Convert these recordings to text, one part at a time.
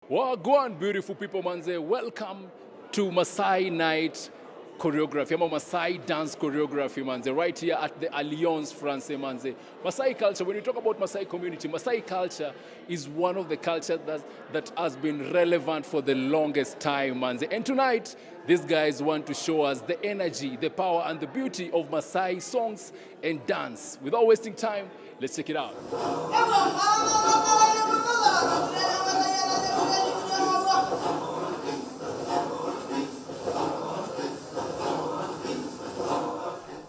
Well, go on, beautiful people, manze. Welcome to Maasai Night Choreography. I'm a Maasai dance choreography, manze, right here at the Alliance Francaise, manze. Maasai culture, when you talk about Maasai community, Maasai culture is one of the cultures that has been relevant for the longest time, manze. And tonight, these guys want to show us the energy, the power, and the beauty of Maasai songs and dance. Without wasting time, let's check it out.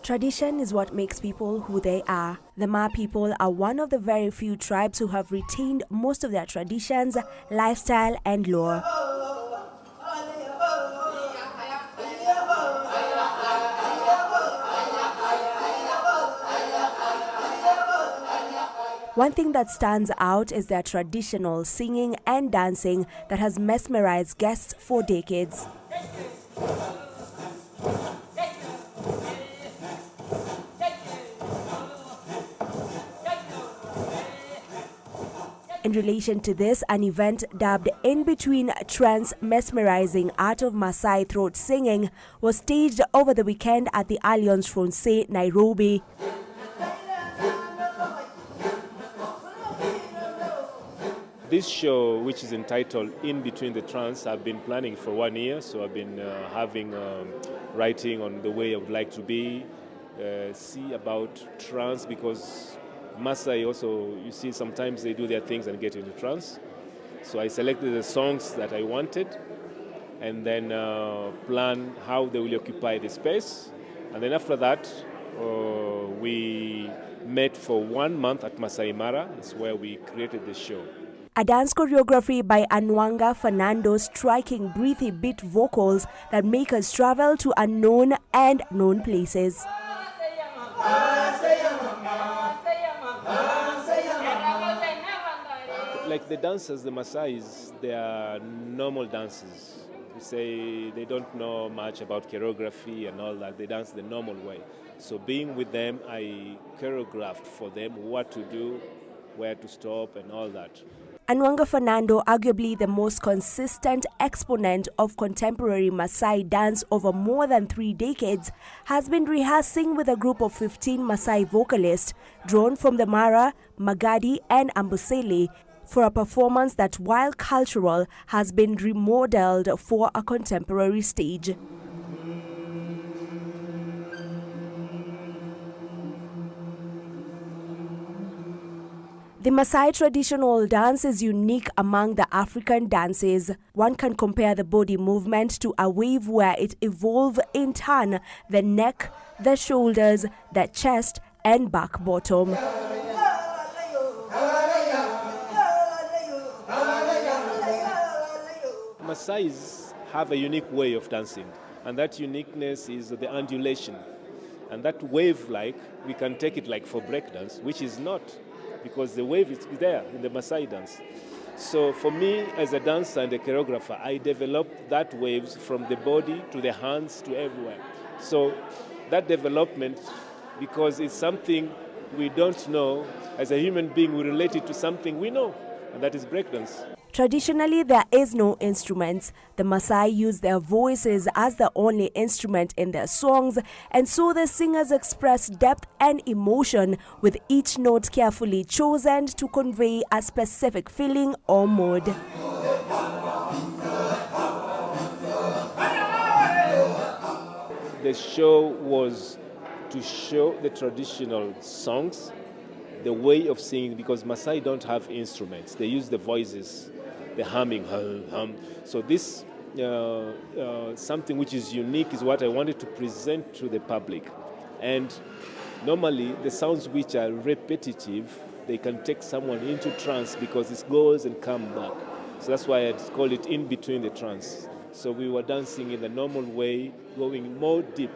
Tradition is what makes people who they are. The Ma people are one of the very few tribes who have retained most of their traditions, lifestyle, and lore. One thing that stands out is their traditional singing and dancing that has mesmerized guests for decades. In relation to this, an event dubbed In Between Trance Mesmerizing Art of Maasai Throat Singing was staged over the weekend at the Alliance Francaise, Nairobi. This show, which is entitled In Between the Trance, I've been planning for 1 year, so I've been writing on the way I would like to be, see about trance, because Maasai also, you see, sometimes they do their things and get into trance. So I selected the songs that I wanted and then plan how they will occupy the space. And then after that, we met for 1 month at Masai Mara. It's where we created the show. A dance choreography by Anwanga Fernando's striking breathy beat vocals that make us travel to unknown and known places. Like the dancers, the Maasais, they are normal dancers. We say they don't know much about choreography and all that. They dance the normal way. So being with them, I choreographed for them what to do, where to stop and all that. Anwanga Fernando, arguably the most consistent exponent of contemporary Maasai dance over more than 3 decades, has been rehearsing with a group of 15 Maasai vocalists drawn from the Mara, Magadi and Amboseli for a performance that, while cultural, has been remodeled for a contemporary stage. The Maasai traditional dance is unique among the African dances. One can compare the body movement to a wave where it evolves in turn the neck, the shoulders, the chest and back bottom. Maasais have a unique way of dancing, and that uniqueness is the undulation. And that wave-like, we can take it like for breakdance, which is not, because the wave is there in the Maasai dance. So for me, as a dancer and a choreographer, I developed that waves from the body to the hands to everywhere. So that development, because it's something we don't know, as a human being, we relate it to something we know, and that is breakdance. Traditionally, there is no instruments. The Maasai use their voices as the only instrument in their songs, and so the singers express depth and emotion with each note carefully chosen to convey a specific feeling or mood. The show was to show the traditional songs, the way of singing, because Maasai don't have instruments. They use the voices, the humming, hum. So this something which is unique is what I wanted to present to the public. And normally the sounds which are repetitive, they can take someone into trance because it goes and comes back. So that's why I call it In Between the Trance. So we were dancing in the normal way, going more deep.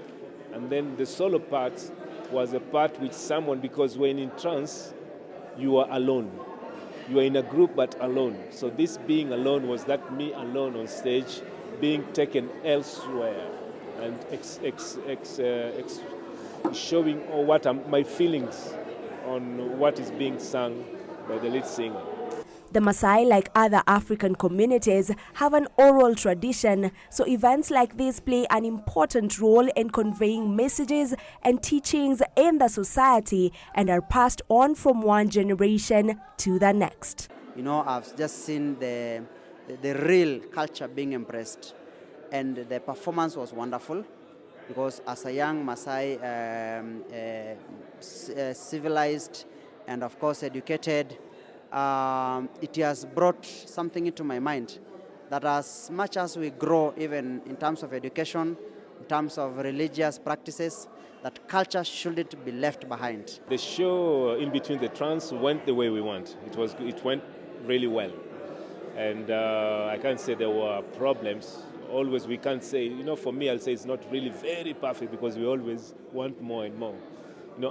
And then the solo part was a part which someone, because when in trance, you are alone. You are in a group but alone. So this being alone was that me alone on stage, being taken elsewhere and showing what my feelings on what is being sung by the lead singer. The Maasai, like other African communities, have an oral tradition, so events like this play an important role in conveying messages and teachings in the society and are passed on from one generation to the next. You know, I've just seen the real culture being embraced, and the performance was wonderful because as a young Maasai, civilized and of course educated, it has brought something into my mind that as much as we grow even in terms of education, in terms of religious practices, that culture shouldn't be left behind. The show in between the trance went the way we want. It went really well. And I can't say there were problems. Always we can't say, for me I'll say it's not really very perfect because we always want more and more.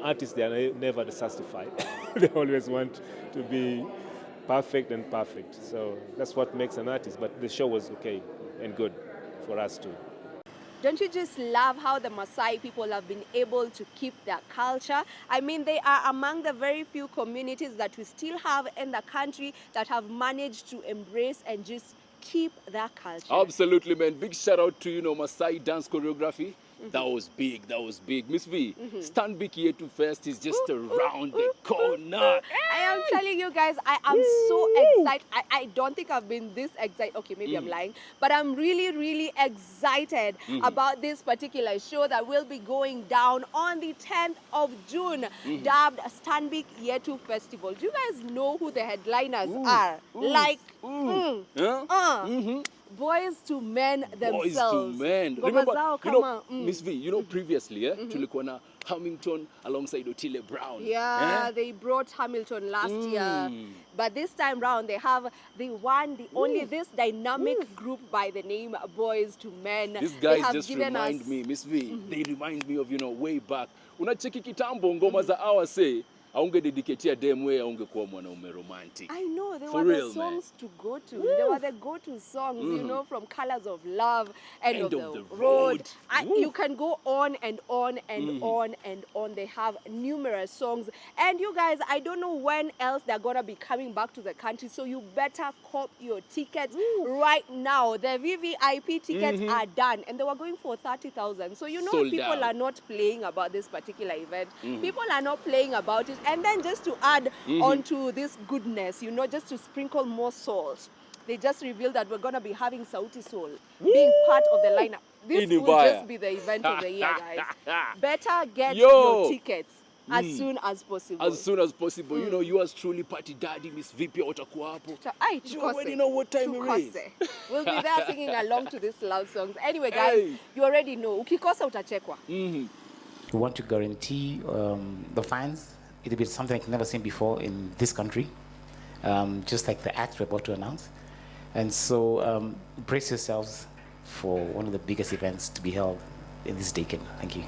Artists, they are never satisfied. They always want to be perfect and perfect. So that's what makes an artist. But the show was okay and good for us too. Don't you just love how the Maasai people have been able to keep their culture? I mean, they are among the very few communities that we still have in the country that have managed to embrace and just keep their culture. Absolutely, man. Big shout out to, Maasai dance choreography. That was big. That was big. Miss V, Stanbic Yetu Fest is just around the corner. I am telling you guys, I am so excited. I don't think I've been this excited. Okay, maybe I'm lying. But I'm really, really excited about this particular show that will be going down on the 10th of June, dubbed Stanbic Yetu Festival. Do you guys know who the headliners are? Boys to Men themselves. Boys to Men. Remember, Miss V, previously, tulikuwa na Hamilton alongside Otile Brown. Yeah, they brought Hamilton last year. But this time round, they have the only this dynamic group by the name Boys to Men. These guys just remind me, Miss V, they remind me of, way back. Unacheki kitambo ngoma za awa say, aungededicatea dem way aungekuwa mwanaume romantic. I know, they For were real, the songs man. to go to. They were the go-to songs, from Colors of Love, End of the Road. You can go on and on and on and on. They have numerous songs. And you guys, I don't know when else they're going to be coming back to the country, so you better cop your tickets right now. The VVIP tickets are done, and they were going for 30,000. So Sold people out. are not playing about this particular event. People are not playing about it. And then just to add onto this goodness, just to sprinkle more salt, they just revealed that we're going to be having Sauti Sol being part of the lineup. This will just be the event of the year, guys. Better get your tickets as soon as possible. As soon as possible. Yours truly, Party Daddy, Miss V, pia utakuwa hapo. You already know what time it is. We'll be there singing along to these loud songs. Anyway, guys, you already know. Ukikosa utachekwa. We want to guarantee the fans it'll be something I've never seen before in this country, just like the act we're about to announce. And so brace yourselves for one of the biggest events to be held in this decade. Thank you.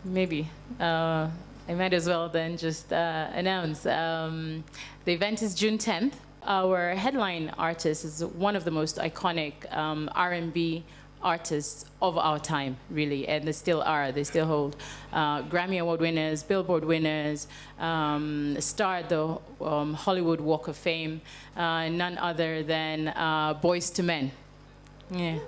Maybe. I might as well then just announce. The event is June 10th. Our headline artist is one of the most iconic R&B artists of our time, really, and they still are. They still hold Grammy Award winners, Billboard winners, starred the Hollywood Walk of Fame, none other than Boys to Men. Yeah.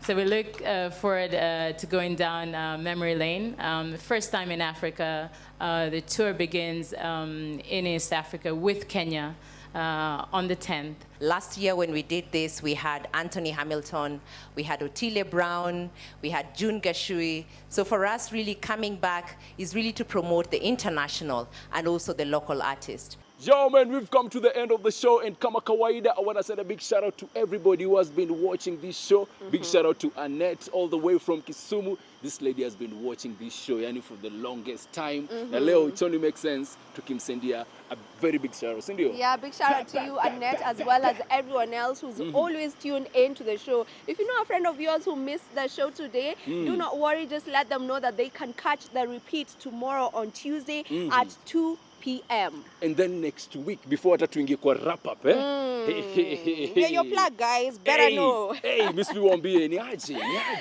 So we look forward to going down memory lane. First time in Africa. The tour begins in East Africa with Kenya on the 10th. Last year when we did this, we had Anthony Hamilton, we had Otile Brown, we had June Gashui. So for us, really coming back is really to promote the international and also the local artist. Yo, man, we've come to the end of the show, and kama kawaida, I want to send a big shout out to everybody who has been watching this show. Big shout out to Annette, all the way from Kisumu. This lady has been watching this show, yani, for the longest time. Na leo, it only makes sense to kimsendia a very big shout out. Sindio? Yeah, big shout out to you, Annette, as well as everyone else who's always tuned in to the show. If you know a friend of yours who missed the show today, do not worry. Just let them know that they can catch the repeat tomorrow on Tuesday at 2 p.m. And then next week, before hata tuingie kwa wrap up, Yeah, your plug, guys. Better know. Hey, Miss Biwambie, ni aje.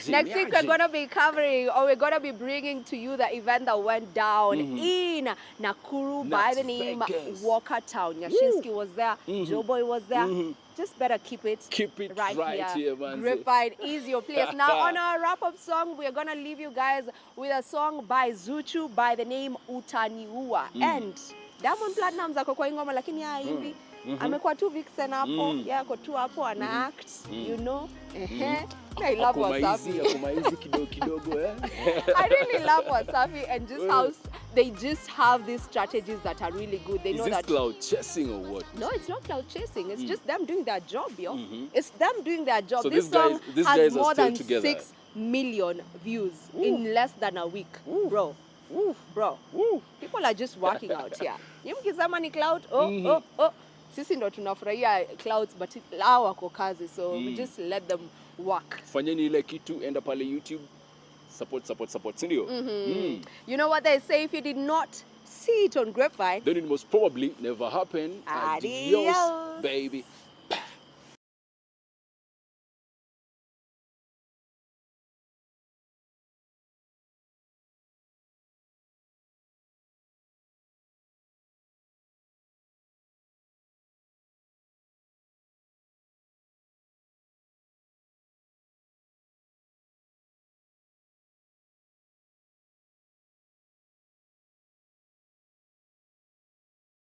Next week we're going to be covering, or we're going to be bringing to you the event that went down in Nakuru by the name Vegas. Walker Town. Yashinsky was there, Joe Boy was there. Just better keep it right here, man. Grapevine is your place. Now, on our wrap-up song, we're going to leave you guys with a song by Zuchu by the name Utaniua. And Diamond Platnumz ako kwa ingoma, lakini ya hivi amekuwa tu vixen hapo, yako tu hapo ana act, you know. I love Wasafi. I really love Wasafi and just how they just have these strategies that are really good. They know Is this that cloud chasing or what? no, it's not cloud chasing. It's just them doing their job, yo. It's them doing their job. So this these guys- song these has guys are more still than together. 6 million views in less than a week, bro. Bro, people are just working out here. Mkisema ni cloud, sisi ndo tunafurahia clouds, but hao wako kazi, so we just let them work. Fanyeni ile kitu, enda pale YouTube, support, sindio? You know what they say, if you did not see it on Grapevine, Then it most probably never happen. Adios. Baby.